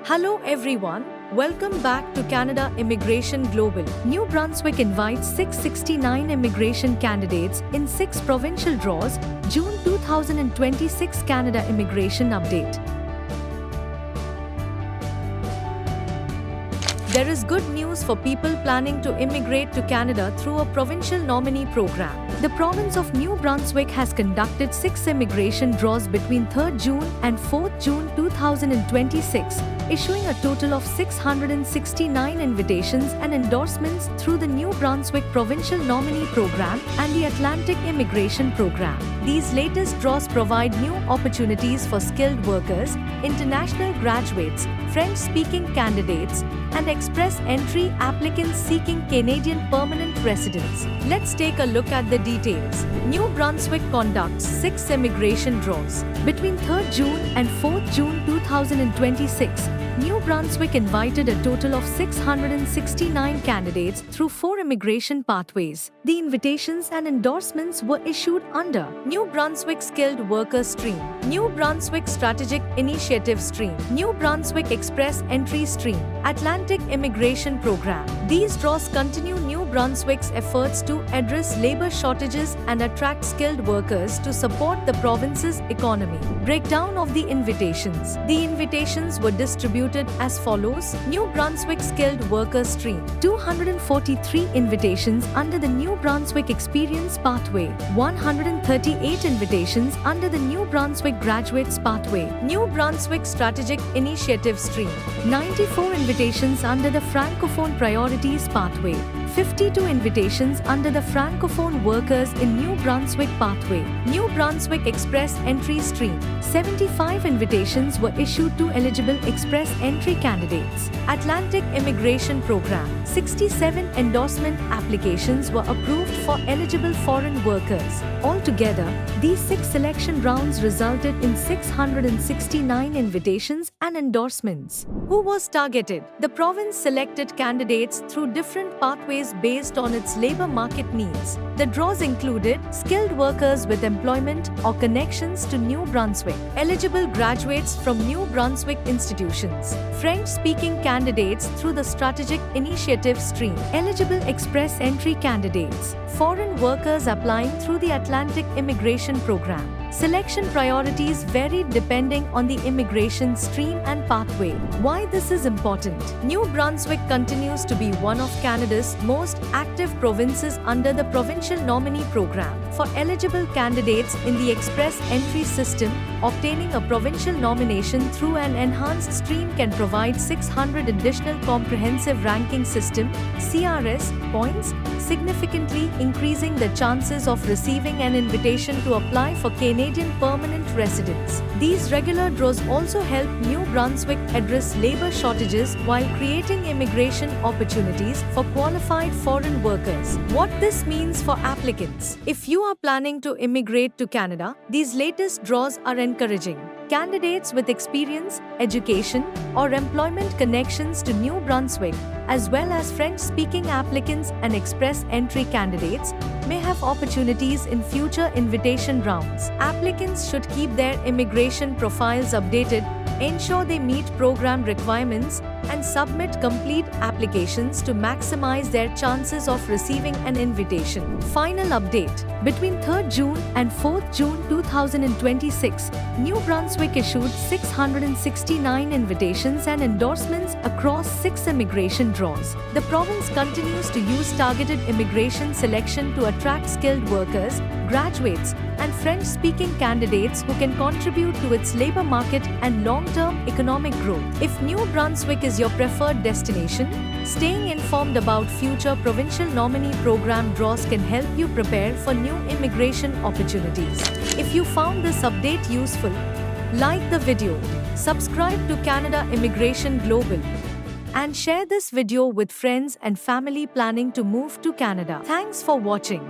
Hello everyone, welcome back to Canada Immigration Global. New Brunswick invites 669 immigration candidates in 6 provincial draws, June 2026 Canada Immigration Update. There is good news for people planning to immigrate to Canada through a provincial nominee program. The province of New Brunswick has conducted 6 immigration draws between 3rd June and 4th June 2026, issuing a total of 669 invitations and endorsements through the New Brunswick Provincial Nominee Program and the Atlantic Immigration Program. These latest draws provide new opportunities for skilled workers, international graduates, French-speaking candidates, and express entry applicants seeking Canadian permanent residence. Let's take a look at the details. New Brunswick conducts 6 immigration draws. Between 3rd June and 4th June 2026, New Brunswick invited a total of 669 candidates through 4 immigration pathways. The invitations and endorsements were issued under New Brunswick Skilled Worker Stream, New Brunswick Strategic Initiative Stream, New Brunswick Express Entry Stream, Atlantic Immigration Program. These draws continue New Brunswick's efforts to address labor shortages and attract skilled workers to support the province's economy. Breakdown of the invitations. The invitations were distributed as follows. New Brunswick Skilled Worker Stream, 243 invitations under the New Brunswick Experience Pathway, 138 invitations under the New Brunswick Graduates Pathway, New Brunswick Strategic Initiative Stream, 94 invitations under the Francophone Priorities Pathway, 52 invitations under the Francophone Workers in New Brunswick Pathway, New Brunswick Express Entry Stream. 75 invitations were issued to eligible Express Entry candidates. Atlantic Immigration Program. 67 endorsement applications were approved for eligible foreign workers. Altogether, these 6 selection rounds resulted in 669 invitations and endorsements. Who was targeted? The province selected candidates through different pathways based on its labor market needs. The draws included skilled workers with employment or connections to New Brunswick, eligible graduates from New Brunswick institutions, French-speaking candidates through the Strategic Initiative Stream, eligible Express Entry candidates, foreign workers applying through the Atlantic Immigration Program. Selection priorities varied depending on the immigration stream and pathway. Why this is important? New Brunswick continues to be one of Canada's most active provinces under the Provincial Nominee Program. For eligible candidates in the Express Entry system, obtaining a provincial nomination through an enhanced stream can provide 600 additional Comprehensive Ranking System (CRS) points, significantly increasing the chances of receiving an invitation to apply for Canadian permanent residence. These regular draws also help New Brunswick address labor shortages while creating immigration opportunities for qualified foreign workers. What this means for applicants. If you are planning to immigrate to Canada, these latest draws are encouraging. Candidates with experience, education, or employment connections to New Brunswick, as well as French-speaking applicants and Express Entry candidates, may have opportunities in future invitation rounds. Applicants should keep their immigration profiles updated, ensure they meet program requirements, and submit complete applications to maximize their chances of receiving an invitation. Final update. Between 3rd June and 4th June 2026, New Brunswick issued 669 invitations and endorsements across 6 immigration draws. The province continues to use targeted immigration selection to attract skilled workers, graduates, and French-speaking candidates who can contribute to its labor market and long-term economic growth. If New Brunswick is your preferred destination, staying informed about future provincial nominee program draws can help you prepare for new immigration opportunities. If you found this update useful, like the video, subscribe to Canada Immigration Global, and share this video with friends and family planning to move to Canada. Thanks for watching.